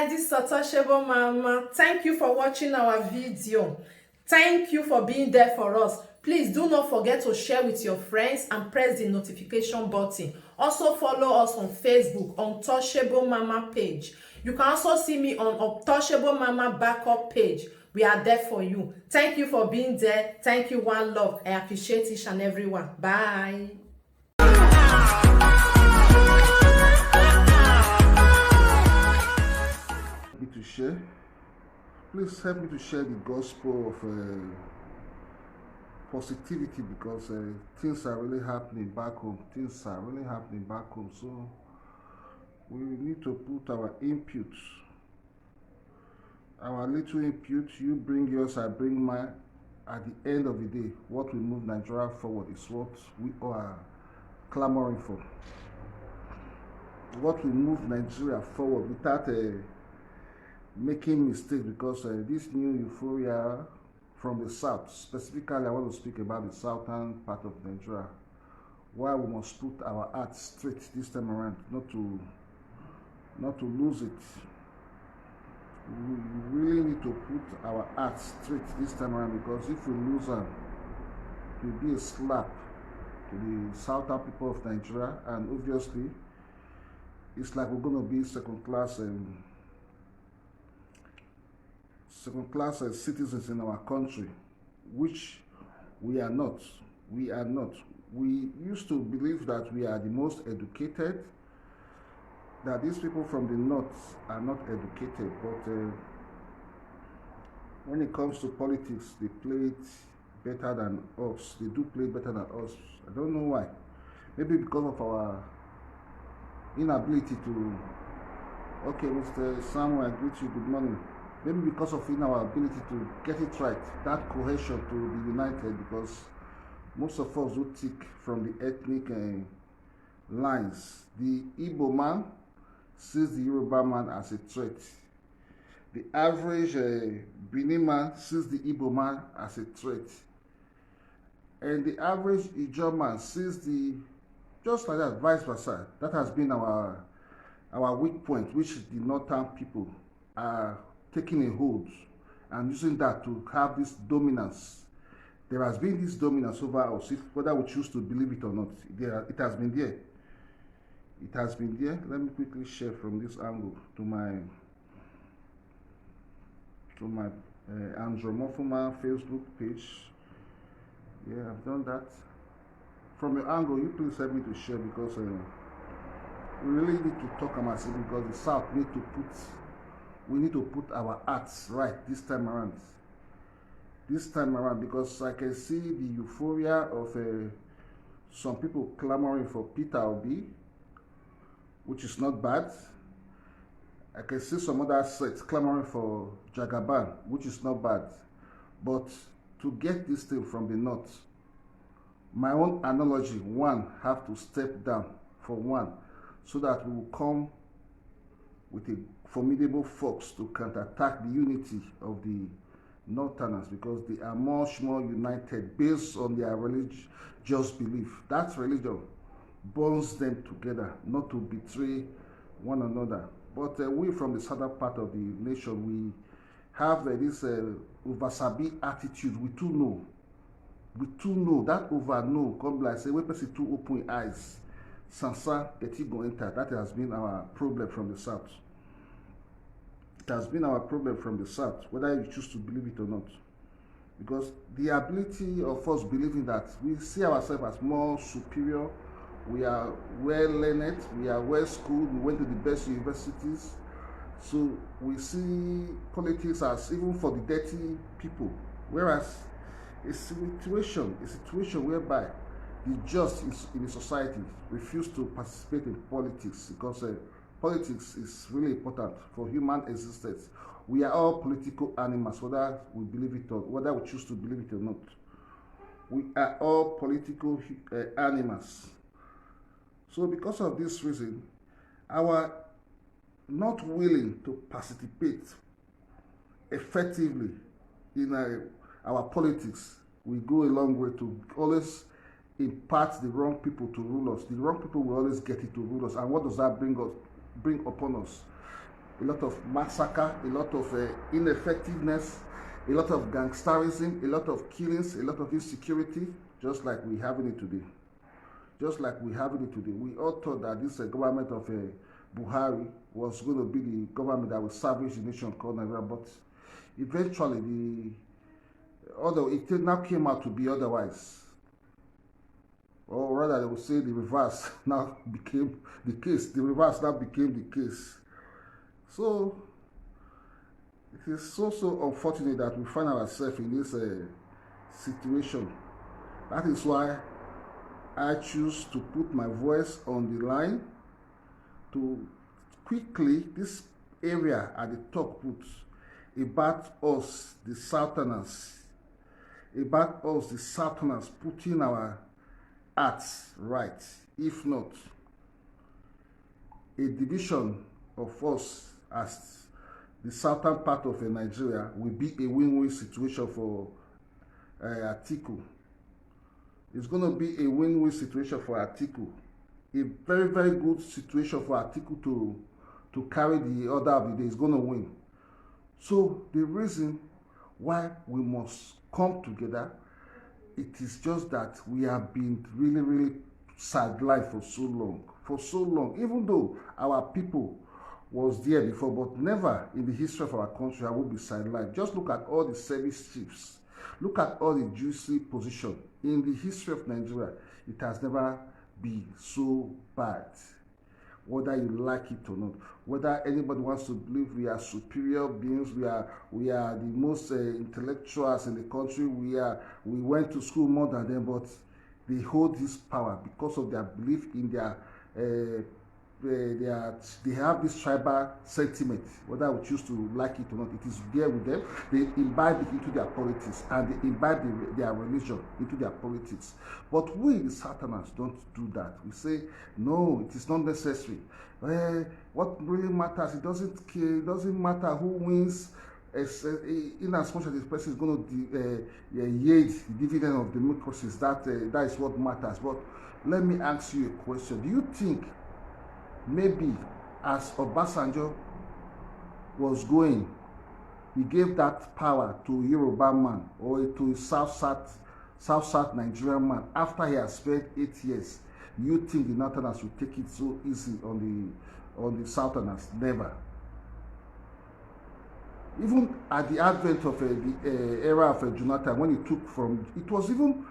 guys, this is Otoshebo Mama. Thank you for watching our video. Thank you for being there for us. Please do not forget to share with your friends and press the notification button. Also follow us on Facebook on Touchable Mama page. You can also see me on Touchable Mama backup page. We are there for you. Thank you for being there. Thank you, one love. I appreciate each and everyone. Bye. To share, please help me to share the gospel of positivity, because things are really happening back home. So we need to put our input, our little input. You bring yours, I bring mine. At the end of the day, what will move Nigeria forward is what we are clamoring for. What will move Nigeria forward without making mistakes, because this new euphoria from the south, specifically I want to speak about the southern part of Nigeria, why we must put our hearts straight this time around, not to lose it. We really need to put our hearts straight this time around, because if we lose them, it will be a slap to the southern people of Nigeria, and obviously it's like we're going to be second class citizens in our country, which we are not. We used to believe that we are the most educated, that these people from the north are not educated, but when it comes to politics, they play it better than us. They do play better than us. I don't know why. Maybe because of our inability to, okay, Mr. Samuel, I greet you, good morning. Maybe because of our ability to get it right, that cohesion to be united, because most of us do tick from the ethnic lines. The Igbo man sees the Yoruba man as a threat. The average Benin man sees the Igbo man as a threat. And the average Ijaw man sees just like that, vice versa. That has been our weak point, which the northern people are taking a hold and using that to have this dominance. There has been this dominance over us, whether we choose to believe it or not. It has been there. It has been there. Let me quickly share from this angle to my Andromorphoma Facebook page. Yeah, I've done that. From your angle, you please help me to share, because we really need to talk about it, because the South we need to put our hearts right this time around. Because I can see the euphoria of some people clamoring for Peter Obi, which is not bad. I can see some other sects clamoring for Jagaban, which is not bad. But to get this thing from the north, my own analogy, one have to step down for one, so that we will come with a formidable force to counterattack the unity of the northerners, because they are much more united based on their religious belief. That religion bonds them together, not to betray one another. But we from the southern part of the nation, we have this oversabi attitude. We too know that over know come like say, when person too open eyes, sansa eti go enter. That has been our problem from the south. It has been our problem from the south, whether you choose to believe it or not. Because the ability of us believing that we see ourselves as more superior, we are well learned, we are well schooled, we went to the best universities. So we see politics as even for the dirty people. Whereas a situation whereby the just in the society refuse to participate in politics, because politics is really important for human existence. We are all political animals, whether we believe it or whether we choose to believe it or not. We are all political animals. So because of this reason, our not willing to participate effectively in our politics will go a long way to always impart the wrong people to rule us. The wrong people will always get it to rule us. And what does that bring upon us? a lot of massacre, a lot of ineffectiveness, a lot of gangsterism, a lot of killings, a lot of insecurity, just like we having it today. Just like we having it today. We all thought that this government of Buhari was going to be the government that will salvage the nation called Nigeria, but eventually, although it now came out to be otherwise, or rather they would say the reverse now became the case. The reverse now became the case. So it is so unfortunate that we find ourselves in this situation. That is why I choose to put my voice on the line to quickly, this area at the top, put about us, the Southerners, putting our acts right. If not, a division of us as the southern part of Nigeria will be a win-win situation for Atiku. It's going to be a win-win situation for Atiku. A very, very good situation for Atiku to carry the order of the day. Is going to win. So the reason why we must come together, it is just that we have been really, really sidelined for so long. For so long, even though our people was there before, but never in the history of our country have we been sidelined. Just look at all the service chiefs. Look at all the juicy position. In the history of Nigeria, it has never been so bad. Whether you like it or not, whether anybody wants to believe we are superior beings, we are the most intellectuals in the country, we went to school more than them, but they hold this power because of their belief in their they have this tribal sentiment. Whether we choose to like it or not, it is there with them. They imbibe it into their politics, and they imbibe their religion into their politics. But we, the Southerners, don't do that. We say, no, it is not necessary. What really matters, it doesn't matter who wins, in as much as this person is going to yield the dividend of democracies. That is what matters. But let me ask you a question. Do you think maybe as Obasanjo was going, he gave that power to a Yoruba man or to a South Nigerian man after he has spent 8 years? You think the Northerners will take it so easy on the Southerners? Never. Even at the advent of the era of Jonathan, when he took from, it was even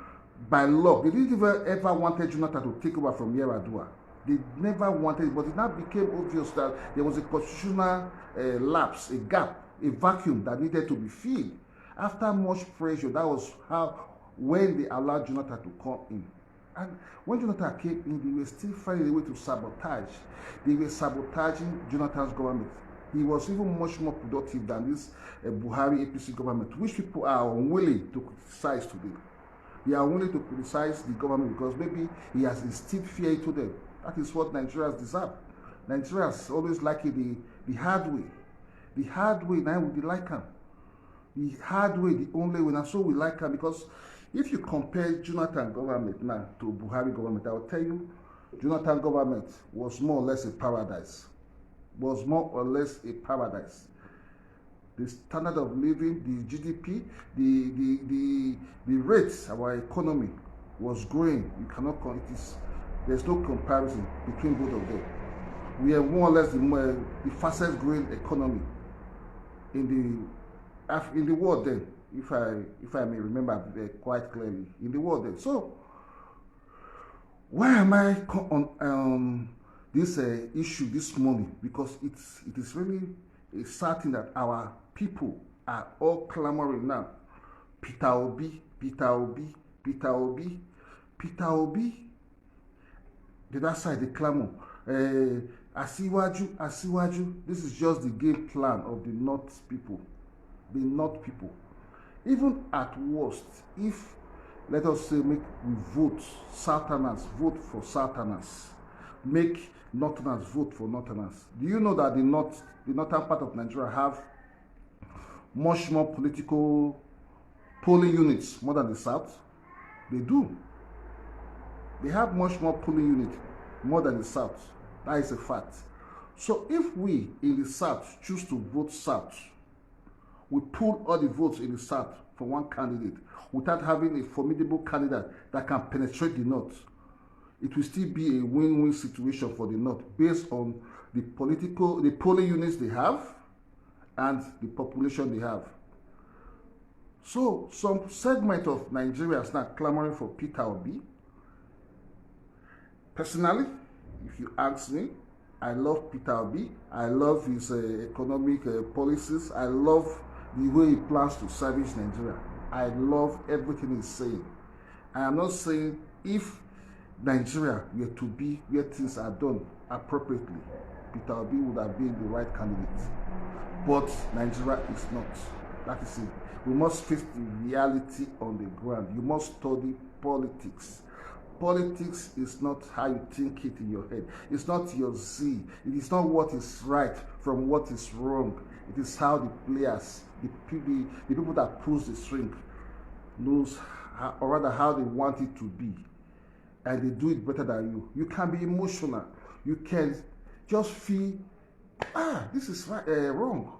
by law. They didn't ever wanted Jonathan to take over from Yar'Adua. They never wanted it, but it now became obvious that there was a constitutional lapse, a gap, a vacuum that needed to be filled. After much pressure, that was when they allowed Jonathan to come in. And when Jonathan came in, they were still finding a way to sabotage. They were sabotaging Jonathan's government. He was even much more productive than this Buhari APC government, which people are unwilling to criticize today. They are unwilling to criticize the government because maybe he has instilled fear into them. That is what Nigerians deserve. Nigerians always like it the hard way. The hard way, now we like him. The hard way, the only way, and so we like him, because if you compare Jonathan government now to Buhari government, I will tell you, Jonathan government was more or less a paradise. Was more or less a paradise. The standard of living, the GDP, the rates of our economy was growing. You cannot it is. There's no comparison between both of them. We are more or less the fastest growing economy in the world then, if I may remember quite clearly, in the world then. So why am I on this issue this morning? Because it is really a certain that our people are all clamoring now. Peter Obi, Peter Obi, Peter Obi, Peter Obi. The other side, they clamor. Asiwaju, Asiwaju. This is just the game plan of the North people. The North people. Even at worst, if, let us say, we vote, Southerners vote for Southerners, make Northerners vote for Northerners. Do you know that the northern part of Nigeria have much more political polling units more than the South? They do. They have much more polling units more than the South. That is a fact. So if we in the South choose to vote South, we pull all the votes in the South for one candidate without having a formidable candidate that can penetrate the North, it will still be a win-win situation for the North based on the polling units they have and the population they have. So some segment of Nigerians now clamoring for Peter Obi. Personally, if you ask me, I love Peter Obi. I love his economic policies. I love the way he plans to service Nigeria. I love everything he's saying. I am not saying if Nigeria were to be where things are done appropriately, Peter Obi would have been the right candidate. But Nigeria is not. That is it. We must face the reality on the ground. You must study politics. Politics is not how you think it in your head. It's not your Z. It is not what is right from what is wrong. It is how the players, the people that pulls the string, knows how, or rather how they want it to be. And they do it better than you. You can be emotional. You can just feel, this is right, wrong.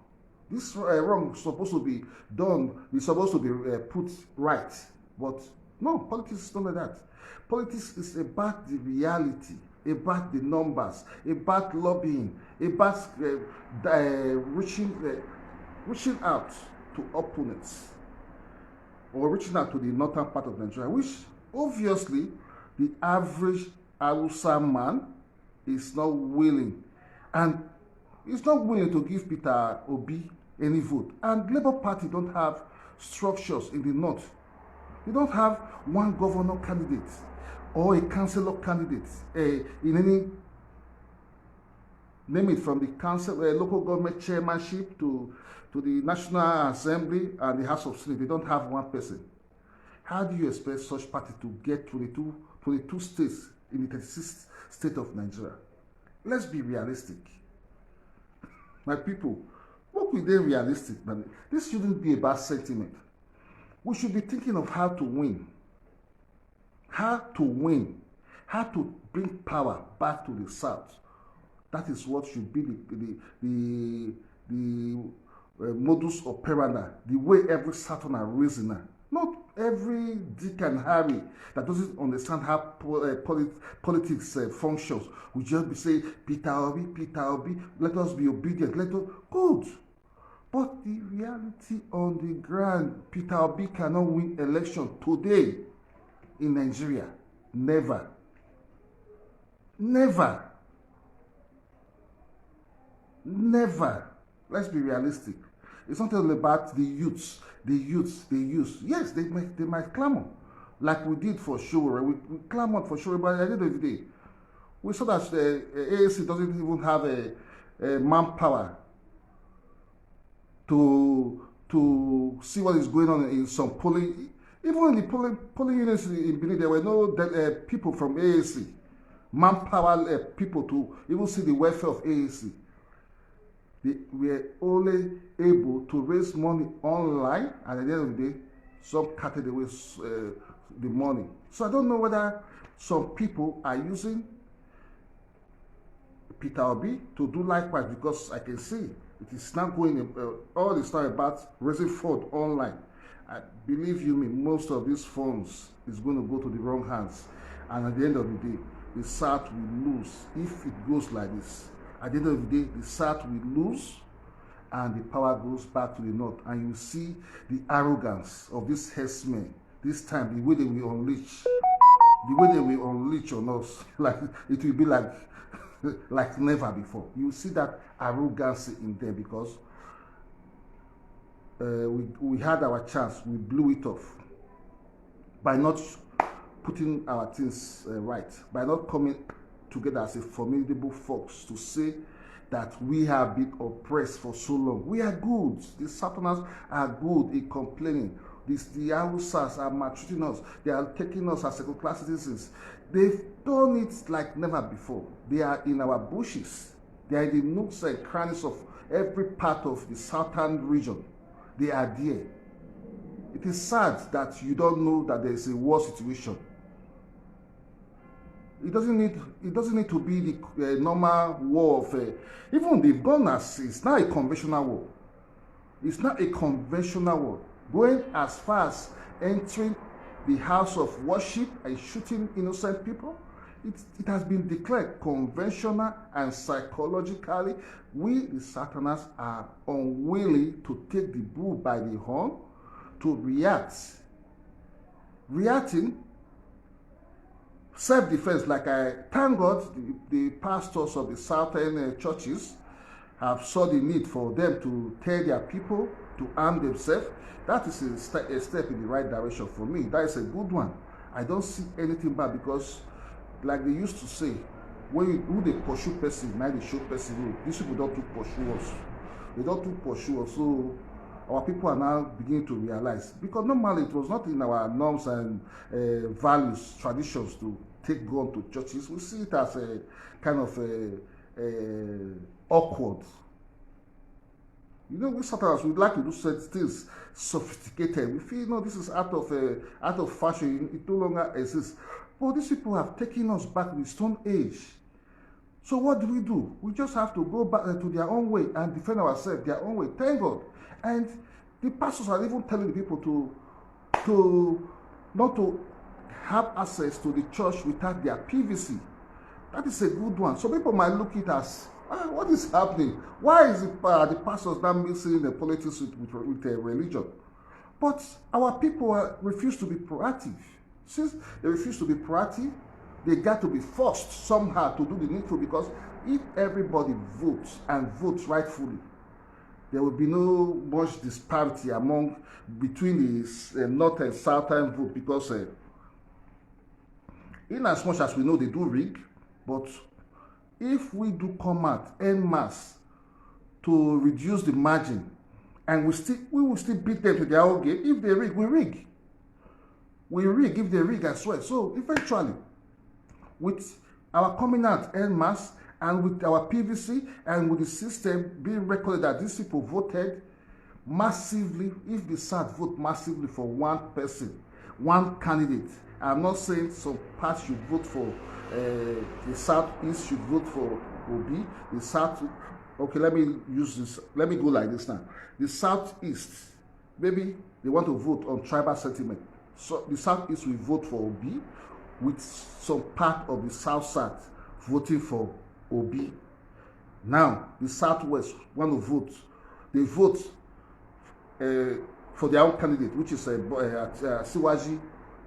This wrong is supposed to be done. It's supposed to be put right. But no, politics is not like that. Politics is about the reality, about the numbers, about lobbying, about reaching out to opponents, or reaching out to the northern part of Nigeria, which obviously the average Hausa man is not willing, and is not willing to give Peter Obi any vote. And Labour Party don't have structures in the north. They don't have one governor candidate or a councillor candidate in any, name it, from the council, local government chairmanship to the National Assembly and the House of Senate. They don't have one person. How do you expect such party to get 22 states in the 36th state of Nigeria? Let's be realistic. My people, what we dey realistic, man. This shouldn't be about sentiment. We should be thinking of how to win. How to win. How to bring power back to the South. That is what should be the modus operandi, the way every Southerner reasoner. Not every Dick and Harry that doesn't understand how politics functions. We just be saying, Peter Obi, let us be obedient, good. But the reality on the ground, Peter Obi cannot win election today in Nigeria. Never. Never. Never. Let's be realistic. It's not all about the youths. Yes, they might clamor, like we did for sure. We clamored for sure, but at the end of the day, we saw that the AAC doesn't even have a manpower to see what is going on in some polling. Even in the polling units in Benin, there were no people from AAC, manpower people to even see the welfare of AAC. They were only able to raise money online, and at the end of the day, some carted away the money. So I don't know whether some people are using Peter Obi to do likewise, because I can see it is not going all this time about raising fund online. I believe you me, most of these funds is going to go to the wrong hands, and at the end of the day, the South will lose if it goes like this. At the end of the day, the South will lose and the power goes back to the North. And you see the arrogance of these herdsmen, this time, the way they will unleash. The way they will unleash on us, like it will be like never before. You see that arrogance in them, because we had our chance, we blew it off by not putting our things right, by not coming together as a formidable force to say that we have been oppressed for so long. We are good. The Southerners are good in complaining. The Hausas are maltreating us. They are taking us as second-class citizens. They've done it like never before. They are in our bushes. They are in the nooks and crannies of every part of the southern region. They are there. It is sad that you don't know that there is a war situation. It doesn't need to be the normal war of even they've gone as it's not a conventional war. It's not a conventional war. Going as far as entering the house of worship and shooting innocent people, it has been declared conventional, and psychologically, we the Southerners are unwilling to take the bull by the horn to react. Reacting self-defense, like I thank God the pastors of the southern churches have saw the need for them to tell their people to arm themselves. That is a step in the right direction for me. That is a good one. I don't see anything bad, because like they used to say, when they pursue person, now they show person. These people don't pursue us. They don't pursue us. So our people are now beginning to realize, because normally it was not in our norms and values, traditions to take gun to churches. We see it as a kind of awkward. You know, we sometimes we like to do certain things sophisticated. We feel, no, this is out of fashion. It no longer exists. But these people have taken us back to the Stone Age. So what do? We just have to go back to their own way and defend ourselves their own way. Thank God. And the pastors are even telling the people to not to have access to the church without their PVC. That is a good one. So people might look at it as, what is happening? Why is the pastors now mixing the politics with religion? But our people refuse to be proactive. Since they refuse to be proactive, they got to be forced somehow to do the needful, because if everybody votes and votes rightfully, there will be no much disparity between the north and southern vote, because in as much as we know they do rig, but if we do come out en masse to reduce the margin, and we will still beat them to their own game. If they rig, we rig. We rig if they rig as well. So eventually, with our coming out en masse, and with our PVC, and with the system being recorded that these people voted massively, if the South vote massively for one person, one candidate, I'm not saying some parts should vote for the Southeast should vote for Obi. The South, okay, let me use this. Let me go like this now. The Southeast, maybe they want to vote on tribal sentiment. So the Southeast will vote for Obi, with some part of the South voting for Obi. Now the Southwest want to vote. They vote for their own candidate, which is Asiwaju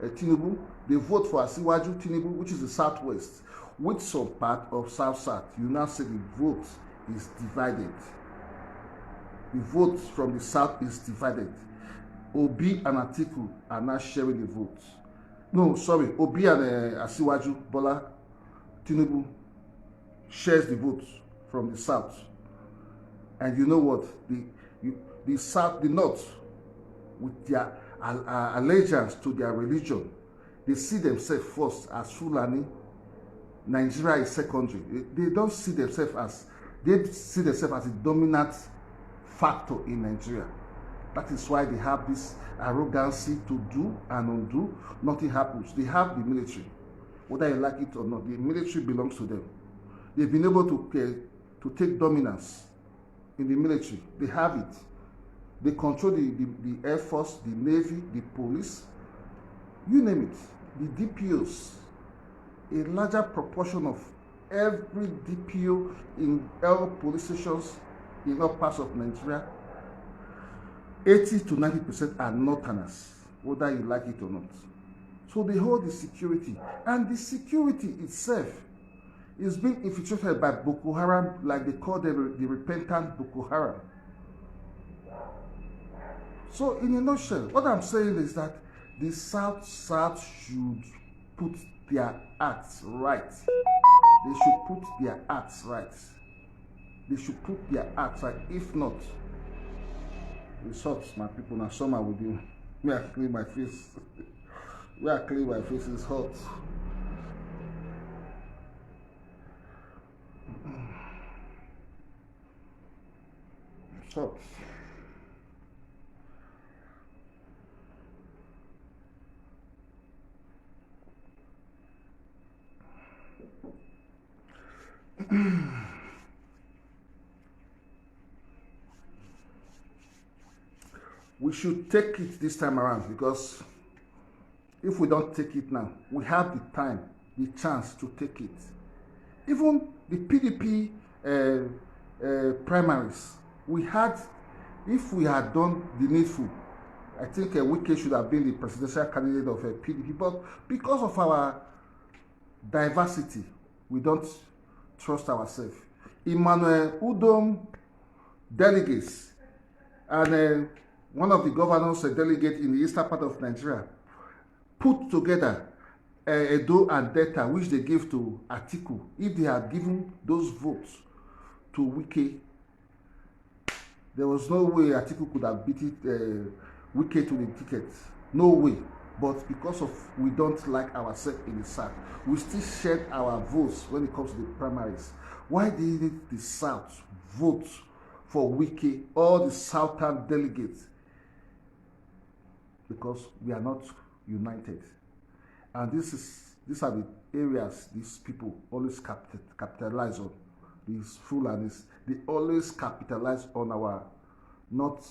Tinubu. They vote for Asiwaju Tinubu, which is the Southwest, with some part of South. You now say the vote is divided. The vote from the South is divided. Obi and Atiku are now sharing the vote. No, sorry, Obi and Asiwaju Bola Tinubu shares the vote from the South. And you know what? The South, the North, with their allegiance to their religion, they see themselves first as Fulani. Nigeria is secondary. They don't see themselves as, they see themselves as a dominant factor in Nigeria. That is why they have this arrogancy to do and undo. Nothing happens. They have the military. Whether you like it or not, the military belongs to them. They've been able to take dominance in the military. They have it. They control the Air Force, the Navy, the police, you name it. The DPOs, a larger proportion of every DPO in all police stations in all parts of Nigeria, 80 to 90% are Northerners, whether you like it or not. So they hold the security, and the security itself is being infiltrated by Boko Haram, like they call them the repentant Boko Haram. So in a nutshell, what I'm saying is that the South should put their acts right. They should put their acts right. They should put their acts right. If not, results, my people, now summer with you. May I clean my face? Where I clean my face is hot. It's hot. we should take it this time around, because if we don't take it now, we have the time, the chance to take it. Even the PDP primaries, we had, if we had done the needful, I think Wike should have been the presidential candidate of PDP, but because of our diversity, we don't trust ourselves. Emmanuel Udom delegates and one of the governors delegate in the eastern part of Nigeria put together Edo and Delta, which they gave to Atiku. If they had given those votes to Wike, there was no way Atiku could have beaten Wike to the ticket. No way. But because of we don't like ourselves in the South, we still shed our votes when it comes to the primaries. Why didn't the South vote for Wike, all the Southern delegates? Because we are not united. And these are the areas these people always capitalize on. These Fulanis, they always capitalize on our not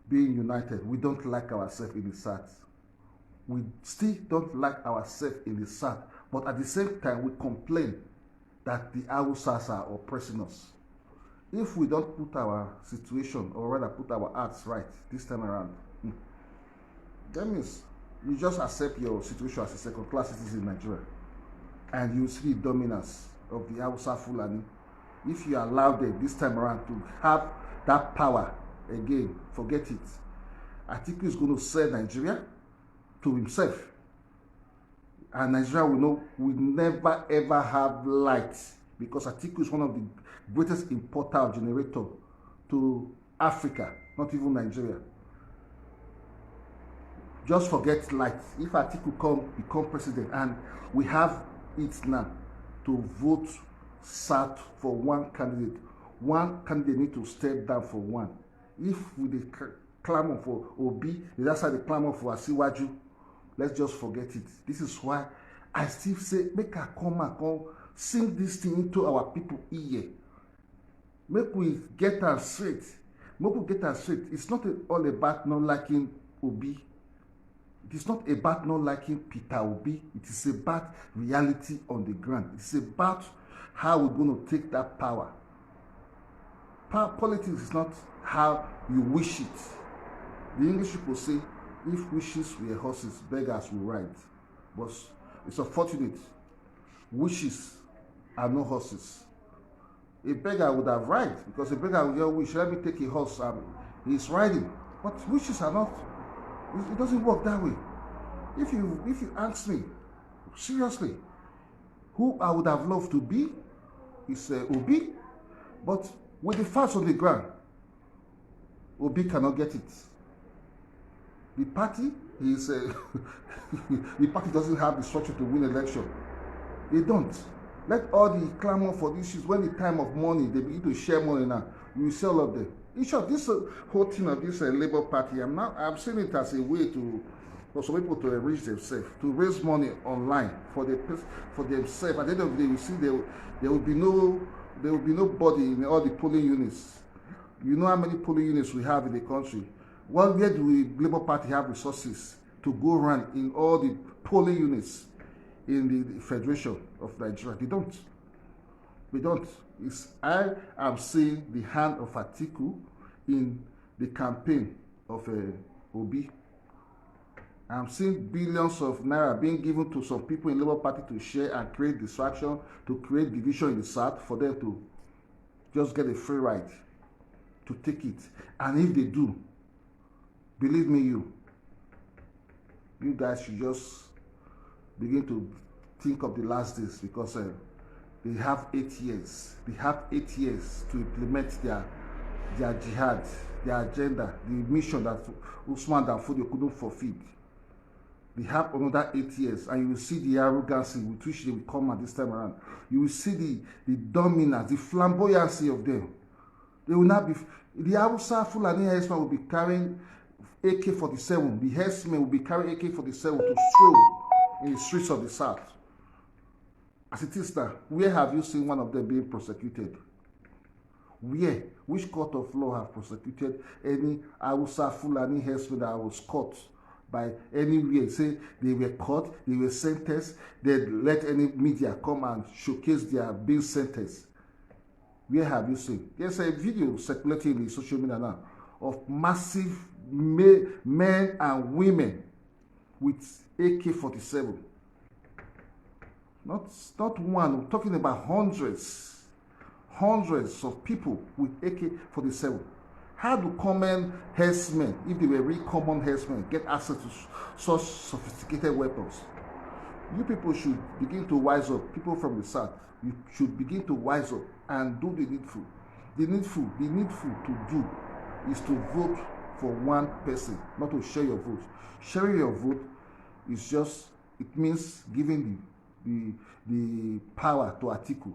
being united. We don't like ourselves in the South. We still don't like ourselves in the South. But at the same time, we complain that the Hausas are oppressing us. If we don't put our situation, or rather put our hearts right this time around, that means you just accept your situation as a second-class citizen in Nigeria, and you see the dominance of the Hausa Fulani. If you allow them this time around to have that power again, forget it. Atiku is going to sell Nigeria to himself, and Nigeria will never ever have light, because Atiku is one of the greatest importer of generator to Africa, not even Nigeria. Just forget light. If Atiku become president, and we have it now to vote South for one candidate need to step down for one. If we clamor for Obi, that's how they clamor for Asiwaju, let's just forget it. This is why I still say, make her come sing this thing into our people ear. Make we get her straight. It's not all about not liking Obi. It is not about not liking Peter Obi. It is about reality on the ground. It's about how we're going to take that power. Politics is not how you wish it. The English people say, if wishes were horses, beggars will ride. But it's unfortunate. Wishes are no horses. A beggar would have ride, because a beggar would just wish, let me take a horse, and he's riding. But wishes are not. It doesn't work that way. If you ask me, seriously, who I would have loved to be is Obi, but with the facts on the ground, Obi cannot get it. The party is the party doesn't have the structure to win election. They don't. Let all the clamor for these issues, when the time of money, they begin to share money now, you will see all of them. In short, this whole thing of this Labour Party, I'm seeing it as a way for some people to enrich themselves, to raise money online for themselves. At the end of the day, you see there will be nobody in all the polling units. You know how many polling units we have in the country. Well, where do the Labour Party have resources to go around in all the polling units in the Federation of Nigeria? They don't. We don't. I am seeing the hand of Atiku in the campaign of Obi. I'm seeing billions of naira being given to some people in Labour Party to share and create distraction, to create division in the South, for them to just get a free ride, to take it. And if they do, believe me, you guys should just begin to think of the last days, because they have 8 years. They have 8 years to implement their jihad, their agenda, the mission that Usman Danfodio couldn't fulfill. They have another 8 years, and you will see the arrogance with which they will come at this time around. You will see the dominance, the flamboyancy of them. They will not be. The Hausa Fulani herdsmen will be carrying AK-47. The herdsmen will be carrying AK-47 to stroll in the streets of the South. As it is now, where have you seen one of them being prosecuted? Where? Which court of law have prosecuted any Hausa Fulani herdsmen that was caught by anywhere? Say they were caught, they were sentenced, they let any media come and showcase their being sentenced. Where have you seen? There's a video circulating in social media now of massive men and women with AK-47. Not one, I'm talking about hundreds of people with AK-47. How do common herdsmen, if they were really common herdsmen, get access to such sophisticated weapons? You people should begin to wise up. People from the south, you should begin to wise up and do the needful. The needful to do is to vote for one person, not to share your vote. Sharing your vote is just, it means giving the power to Atiku,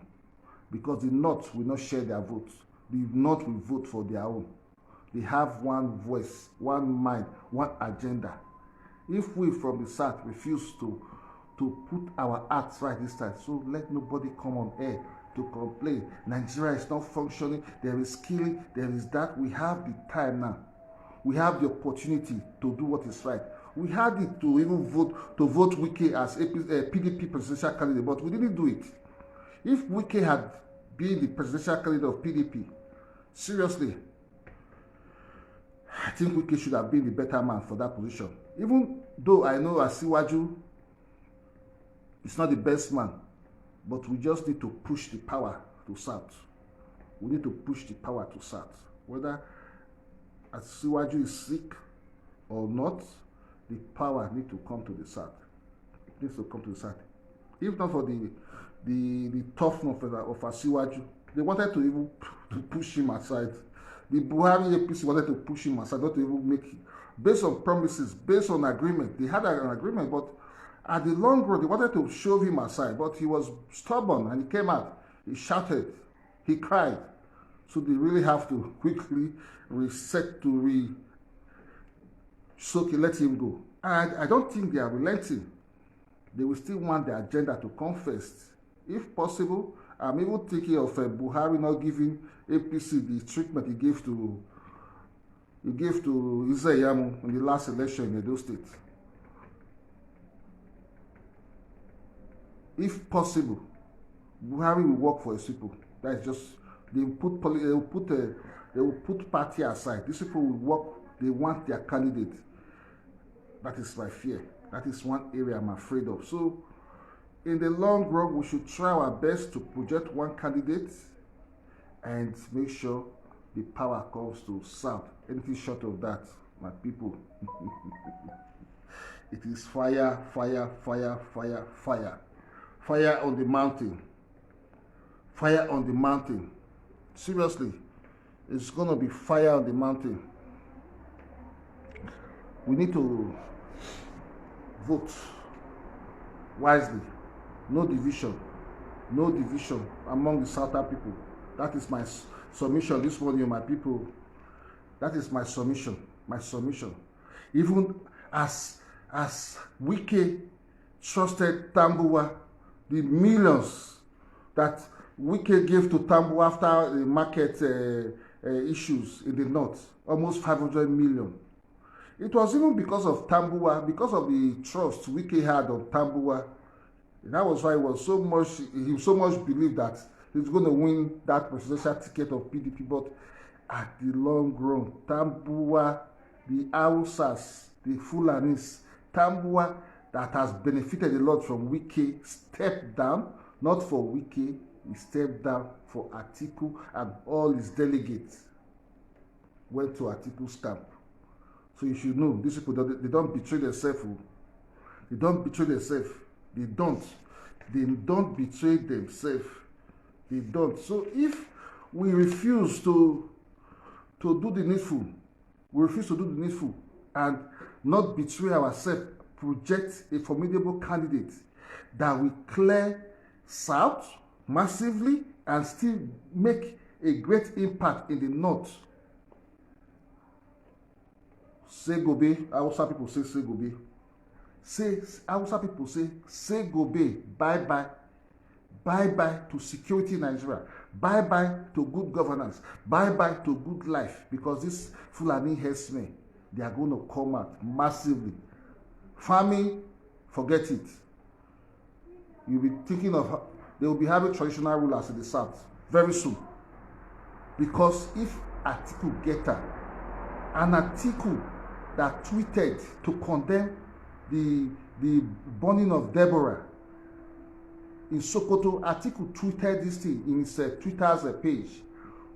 because the North will not share their votes. The North will vote for their own. They have one voice, one mind, one agenda. If we from the South refuse to put our acts right this time, so let nobody come on air to complain. Nigeria is not functioning, there is killing, there is that. We have the time now. We have the opportunity to do what is right. We had it to even vote Wike as a PDP presidential candidate, but we didn't do it. If Wike had been the presidential candidate of PDP, seriously, I think Wike should have been the better man for that position. Even though I know Asiwaju is not the best man, but we just need to push the power to South. We need to push the power to South. Whether Asiwaju is sick or not, the power needs to come to the South. It needs to come to the South. If not for the toughness of Asiwaju, they wanted to even to push him aside. The Buhari APC wanted to push him aside, not to even make it. Based on promises, based on agreement. They had an agreement, but at the long run, they wanted to shove him aside, but he was stubborn and he came out. He shouted, he cried. So they really have to quickly reset to let him go. And I don't think they are relenting. They will still want the agenda to come first. If possible, I'm even thinking of Buhari not giving APC the treatment he gave to Izayamu in the last election in Edo State. If possible, Buhari will work for his people. That is just, they will put party aside. These people will work. They want their candidate. That is my fear. That is one area I'm afraid of. So, in the long run, we should try our best to project one candidate and make sure the power comes to South. Anything short of that, my people, it is fire, fire, fire, fire, fire. Fire on the mountain. Fire on the mountain. Seriously, it's going to be fire on the mountain. We need to vote wisely. No division. No division among the Southern people. That is my submission this morning, my people. That is my submission. My submission. Even as Wike trusted Tambuwa, the millions that Wike gave to Tambuwa after the market issues in the north, almost 500 million. It was even because of Tambuwa, because of the trust Wike had on Tambuwa. That was why he so much believed that he's going to win that presidential ticket of PDP. But at the long run, Tambuwa, the Hausas, the Fulanis, Tambuwa that has benefited a lot from Wike stepped down, not for Wike, he stepped down for Atiku, and all his delegates went to Atiku's camp. So you should know, these people, they don't betray themselves. They don't betray themselves. They don't betray themselves. They don't. So if we refuse to do the needful, and not betray ourselves, project a formidable candidate that will clear South massively and still make a great impact in the North. Say Gobe, Hausa people say Gobe. Hausa people say Gobe, bye-bye to security in Nigeria. Bye-bye to good governance. Bye-bye to good life, because this Fulani herdsmen, they are going to come out massively. Farming, forget it. You'll be thinking of, they will be having traditional rulers in the south very soon. Because if Atiku get an Atiku that tweeted to condemn the burning of Deborah in Sokoto, Atiku tweeted this thing in his Twitter's page,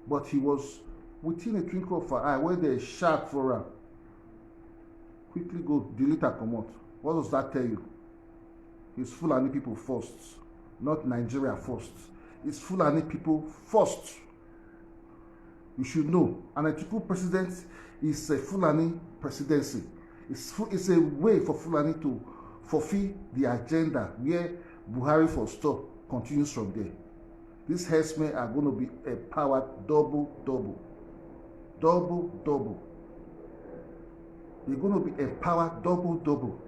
but he was within a twinkle of an eye when they shout for him. Quickly go delete and come out. What does that tell you? It's Fulani people first, not Nigeria first. It's Fulani people first. You should know. An Atiku president is a Fulani presidency. It's a way for Fulani to fulfill the agenda where Buhari for stop continues from there. These herdsmen are going to be empowered double. They're going to be empowered double.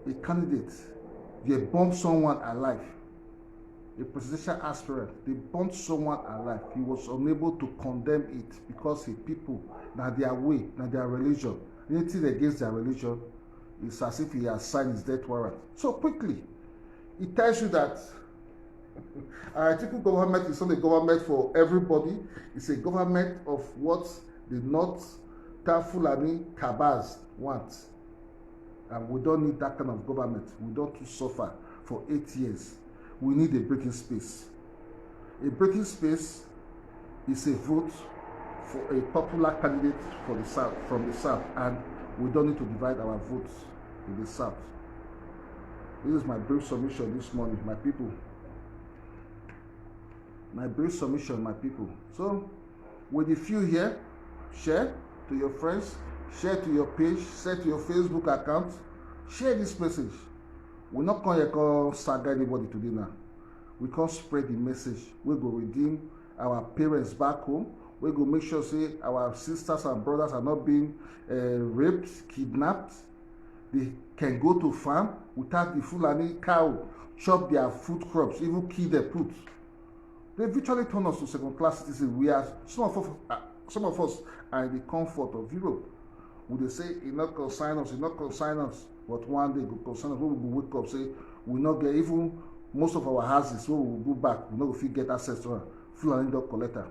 A candidate, they bomb someone alive. A presidential aspirant, they burnt someone alive. He was unable to condemn it because the people, now their way, now their religion, anything against their religion, it's as if he has signed his death warrant. So quickly, it tells you that our Atiku government is not a government for everybody. It's a government of what the North Fulani cabals want. And we don't need that kind of government. We don't suffer for 8 years. We need a breathing space. A breathing space is a vote for a popular candidate for the South, from the South, and we don't need to divide our votes in the South. This is my brief submission this morning, my people. My brief submission, my people. So, with the few here, share to your friends, share to your page, share to your Facebook account, share this message. We're not going to saga anybody today now. We can't spread the message. We go redeem our parents back home. We go make sure say our sisters and brothers are not being raped, kidnapped. They can go to farm without the Fulani cow chop their food crops, even kill their fruit. They virtually turn us to second-class citizens. We are some of us are in the comfort of Europe. Would they say, "It not consign us, it not consign us"? But one day, go consign us. When we wake up, say, we not get even most of our houses. When we go back, we not go get access to her. Fulani don't collect her.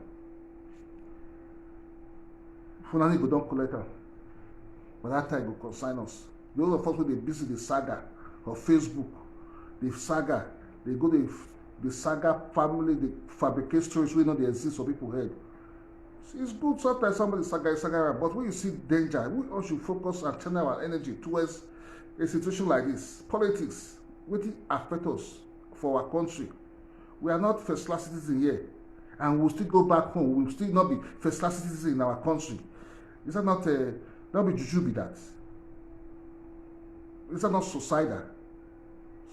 Fulani go don't collect her. By that time, go consign us. Those of us who they busy the saga of Facebook, the saga, they go the saga family, they fabricate stories we know they exist for people head. It's good sometimes somebody saga, but when you see danger, we all should focus and channel our energy towards a situation like this. Politics, what it affect us for our country. We are not first-class citizens here, and we'll still go back home. We'll still not be first-class citizens in our country. Is that not don't be juju be that? Is that not suicidal?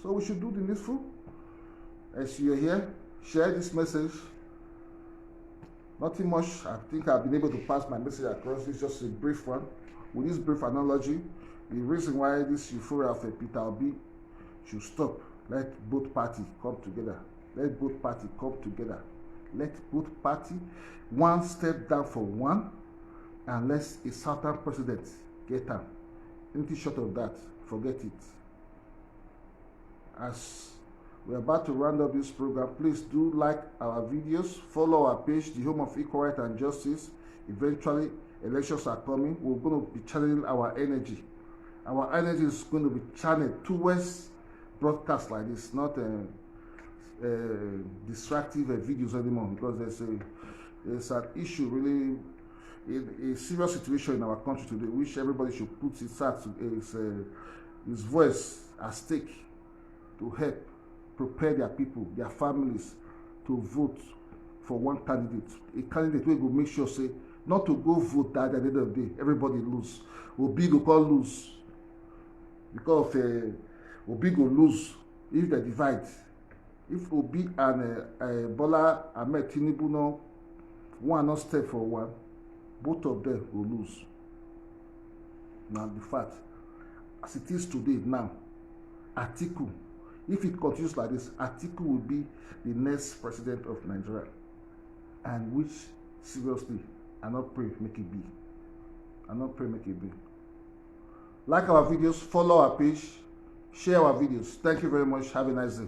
So we should do the needful. As you're here, share this message. Nothing much. I think I've been able to pass my message across. It's just a brief one. With this brief analogy, the reason why this euphoria of Peter Obi should stop. Let both parties come together. Let both parties come together. Let both parties one step down for one, and let a certain president get them. Anything short of that, forget it. As we're about to round up this program, please do like our videos, follow our page, the home of equal right and justice. Eventually, elections are coming. We're going to be channeling our energy. Our energy is going to be channeled towards broadcasts like this, not distractive videos anymore, because there's an issue, really, a serious situation in our country today, which everybody should put his voice at stake to help prepare their people, their families, to vote for one candidate. A candidate will go make sure, say, not to go vote that at the end of the day, everybody lose. Obi go call lose. Because Obi go lose if they divide. If Obi and Bola Ahmed Tinubu no one not step for one, both of them will lose. Now the fact, as it is today now, Atiku If it continues like this, Atiku will be the next president of Nigeria, and which seriously I not pray make it be. I not pray make it be. Like our videos, follow our page, share our videos. Thank you very much. Have a nice day.